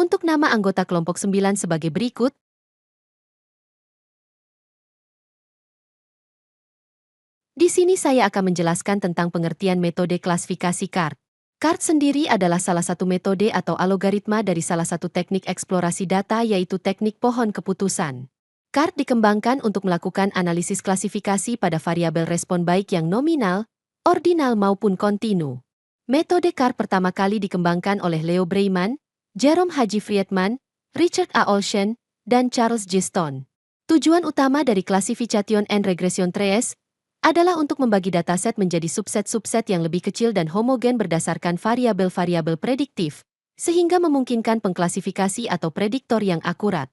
Untuk nama anggota kelompok 9 sebagai berikut. Di sini saya akan menjelaskan tentang pengertian metode klasifikasi CART. CART sendiri adalah salah satu metode atau algoritma dari salah satu teknik eksplorasi data yaitu teknik pohon keputusan. CART dikembangkan untuk melakukan analisis klasifikasi pada variabel respon baik yang nominal, ordinal maupun kontinu. Metode CART pertama kali dikembangkan oleh Leo Breiman, Jerome Haji Friedman, Richard A. Olshan, dan Charles G. Stone. Tujuan utama dari Classification and Regression Trees adalah untuk membagi dataset menjadi subset-subset yang lebih kecil dan homogen berdasarkan variabel-variabel prediktif, sehingga memungkinkan pengklasifikasi atau prediktor yang akurat.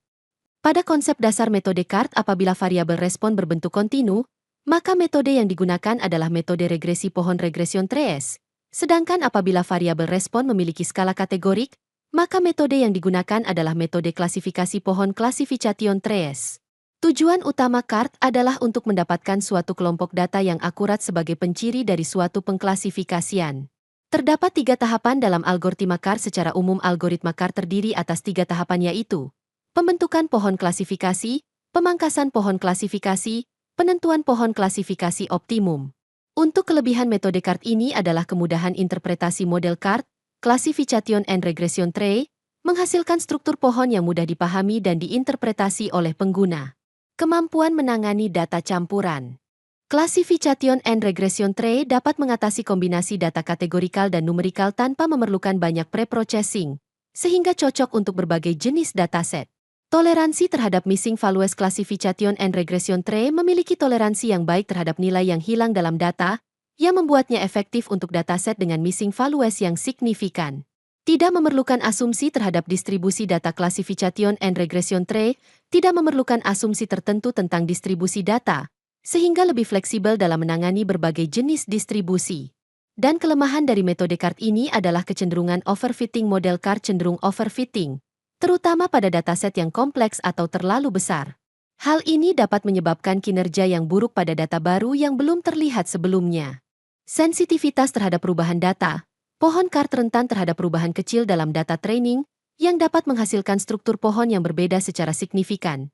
Pada konsep dasar metode CART, apabila variabel respon berbentuk kontinu, maka metode yang digunakan adalah metode regresi pohon regression trees. Sedangkan apabila variabel respon memiliki skala kategorik, maka metode yang digunakan adalah metode klasifikasi pohon classification trees. Tujuan utama CART adalah untuk mendapatkan suatu kelompok data yang akurat sebagai penciri dari suatu pengklasifikasian. Terdapat 3 tahapan dalam algoritma CART. Secara umum algoritma CART terdiri atas 3 tahapan yaitu pembentukan pohon klasifikasi, pemangkasan pohon klasifikasi, penentuan pohon klasifikasi optimum. Untuk kelebihan metode CART ini adalah kemudahan interpretasi model CART, Classification and Regression Tree, menghasilkan struktur pohon yang mudah dipahami dan diinterpretasi oleh pengguna. Kemampuan menangani data campuran. Classification and Regression Tree dapat mengatasi kombinasi data kategorikal dan numerikal tanpa memerlukan banyak pre-processing, sehingga cocok untuk berbagai jenis dataset. Toleransi terhadap missing values. Classification and Regression Tree memiliki toleransi yang baik terhadap nilai yang hilang dalam data, yang membuatnya efektif untuk dataset dengan missing values yang signifikan. Tidak memerlukan asumsi terhadap distribusi data. Classification and Regression Tree tidak memerlukan asumsi tertentu tentang distribusi data, sehingga lebih fleksibel dalam menangani berbagai jenis distribusi. Dan kelemahan dari metode CART ini adalah kecenderungan overfitting. Model CART cenderung overfitting, terutama pada dataset yang kompleks atau terlalu besar. Hal ini dapat menyebabkan kinerja yang buruk pada data baru yang belum terlihat sebelumnya. Sensitivitas terhadap perubahan data. Pohon CART rentan terhadap perubahan kecil dalam data training, yang dapat menghasilkan struktur pohon yang berbeda secara signifikan.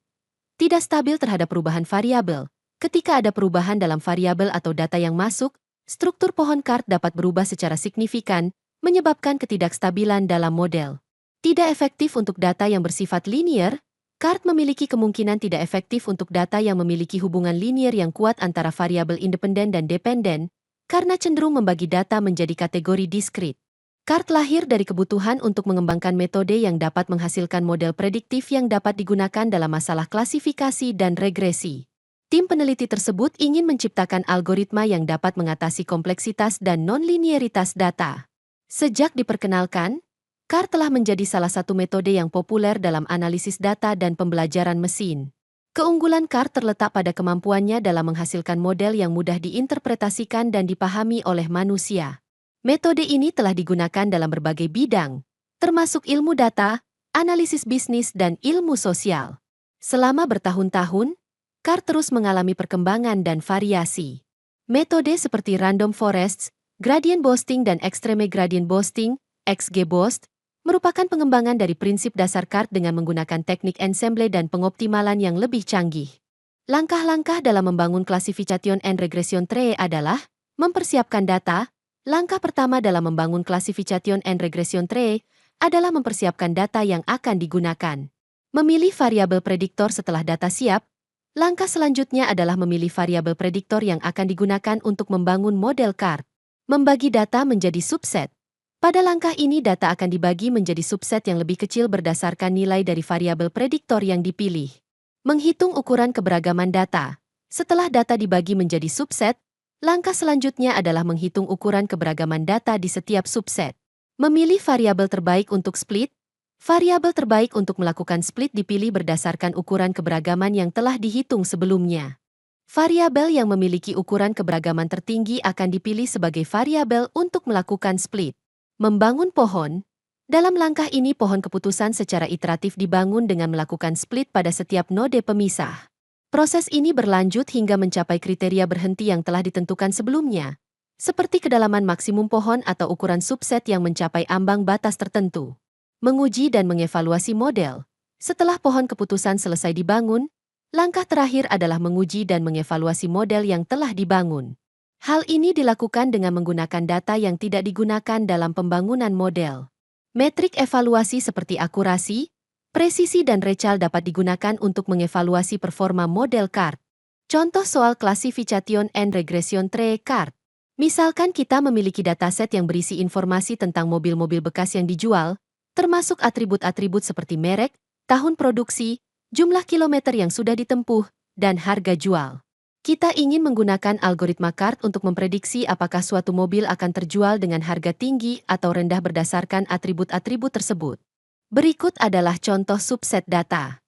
Tidak stabil terhadap perubahan variabel. Ketika ada perubahan dalam variabel atau data yang masuk, struktur pohon CART dapat berubah secara signifikan, menyebabkan ketidakstabilan dalam model. Tidak efektif untuk data yang bersifat linear. CART memiliki kemungkinan tidak efektif untuk data yang memiliki hubungan linear yang kuat antara variabel independen dan dependen, karena cenderung membagi data menjadi kategori diskrit. CART lahir dari kebutuhan untuk mengembangkan metode yang dapat menghasilkan model prediktif yang dapat digunakan dalam masalah klasifikasi dan regresi. Tim peneliti tersebut ingin menciptakan algoritma yang dapat mengatasi kompleksitas dan non-linearitas data. Sejak diperkenalkan, CART telah menjadi salah satu metode yang populer dalam analisis data dan pembelajaran mesin. Keunggulan CART terletak pada kemampuannya dalam menghasilkan model yang mudah diinterpretasikan dan dipahami oleh manusia. Metode ini telah digunakan dalam berbagai bidang, termasuk ilmu data, analisis bisnis, dan ilmu sosial. Selama bertahun-tahun, CART terus mengalami perkembangan dan variasi. Metode seperti random forests, gradient boosting, dan extreme gradient boosting, XGBoost, merupakan pengembangan dari prinsip dasar CART dengan menggunakan teknik ensemble dan pengoptimalan yang lebih canggih. Langkah-langkah dalam membangun Classification and Regression Tree adalah mempersiapkan data. Langkah pertama dalam membangun Classification and Regression Tree adalah mempersiapkan data yang akan digunakan. Memilih variabel prediktor setelah data siap. Langkah selanjutnya adalah memilih variabel prediktor yang akan digunakan untuk membangun model CART. Membagi data menjadi subset. Pada langkah ini data akan dibagi menjadi subset yang lebih kecil berdasarkan nilai dari variabel prediktor yang dipilih. Menghitung ukuran keberagaman data. Setelah data dibagi menjadi subset, langkah selanjutnya adalah menghitung ukuran keberagaman data di setiap subset. Memilih variabel terbaik untuk split. Variabel terbaik untuk melakukan split dipilih berdasarkan ukuran keberagaman yang telah dihitung sebelumnya. Variabel yang memiliki ukuran keberagaman tertinggi akan dipilih sebagai variabel untuk melakukan split. Membangun pohon. Dalam langkah ini pohon keputusan secara iteratif dibangun dengan melakukan split pada setiap node pemisah. Proses ini berlanjut hingga mencapai kriteria berhenti yang telah ditentukan sebelumnya, seperti kedalaman maksimum pohon atau ukuran subset yang mencapai ambang batas tertentu. menguji dan mengevaluasi model. Setelah pohon keputusan selesai dibangun, langkah terakhir adalah menguji dan mengevaluasi model yang telah dibangun. Hal ini dilakukan dengan menggunakan data yang tidak digunakan dalam pembangunan model. Metrik evaluasi seperti akurasi, presisi dan recal dapat digunakan untuk mengevaluasi performa model CART. Contoh soal Classification and Regression Tree CART. Misalkan kita memiliki dataset yang berisi informasi tentang mobil-mobil bekas yang dijual, termasuk atribut-atribut seperti merek, tahun produksi, jumlah kilometer yang sudah ditempuh, dan harga jual. Kita ingin menggunakan algoritma CART untuk memprediksi apakah suatu mobil akan terjual dengan harga tinggi atau rendah berdasarkan atribut-atribut tersebut. Berikut adalah contoh subset data.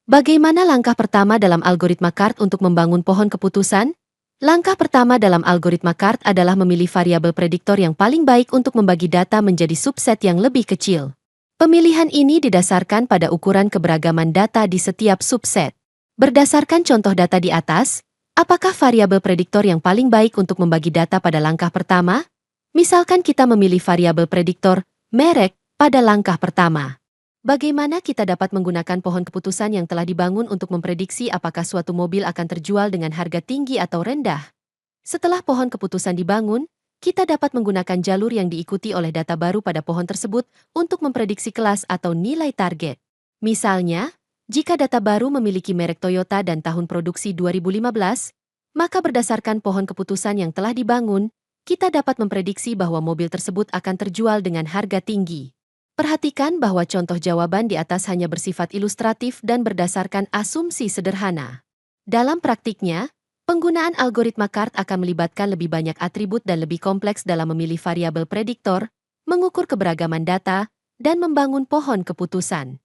Bagaimana langkah pertama dalam algoritma CART untuk membangun pohon keputusan? Langkah pertama dalam algoritma CART adalah memilih variabel prediktor yang paling baik untuk membagi data menjadi subset yang lebih kecil. Pemilihan ini didasarkan pada ukuran keberagaman data di setiap subset. Berdasarkan contoh data di atas, apakah variabel prediktor yang paling baik untuk membagi data pada langkah pertama? Misalkan kita memilih variabel prediktor merek pada langkah pertama. Bagaimana kita dapat menggunakan pohon keputusan yang telah dibangun untuk memprediksi apakah suatu mobil akan terjual dengan harga tinggi atau rendah? Setelah pohon keputusan dibangun, kita dapat menggunakan jalur yang diikuti oleh data baru pada pohon tersebut untuk memprediksi kelas atau nilai target. Misalnya, jika data baru memiliki merek Toyota dan tahun produksi 2015, maka berdasarkan pohon keputusan yang telah dibangun, kita dapat memprediksi bahwa mobil tersebut akan terjual dengan harga tinggi. Perhatikan bahwa contoh jawaban di atas hanya bersifat ilustratif dan berdasarkan asumsi sederhana. Dalam praktiknya, penggunaan algoritma CART akan melibatkan lebih banyak atribut dan lebih kompleks dalam memilih variabel prediktor, mengukur keberagaman data, dan membangun pohon keputusan.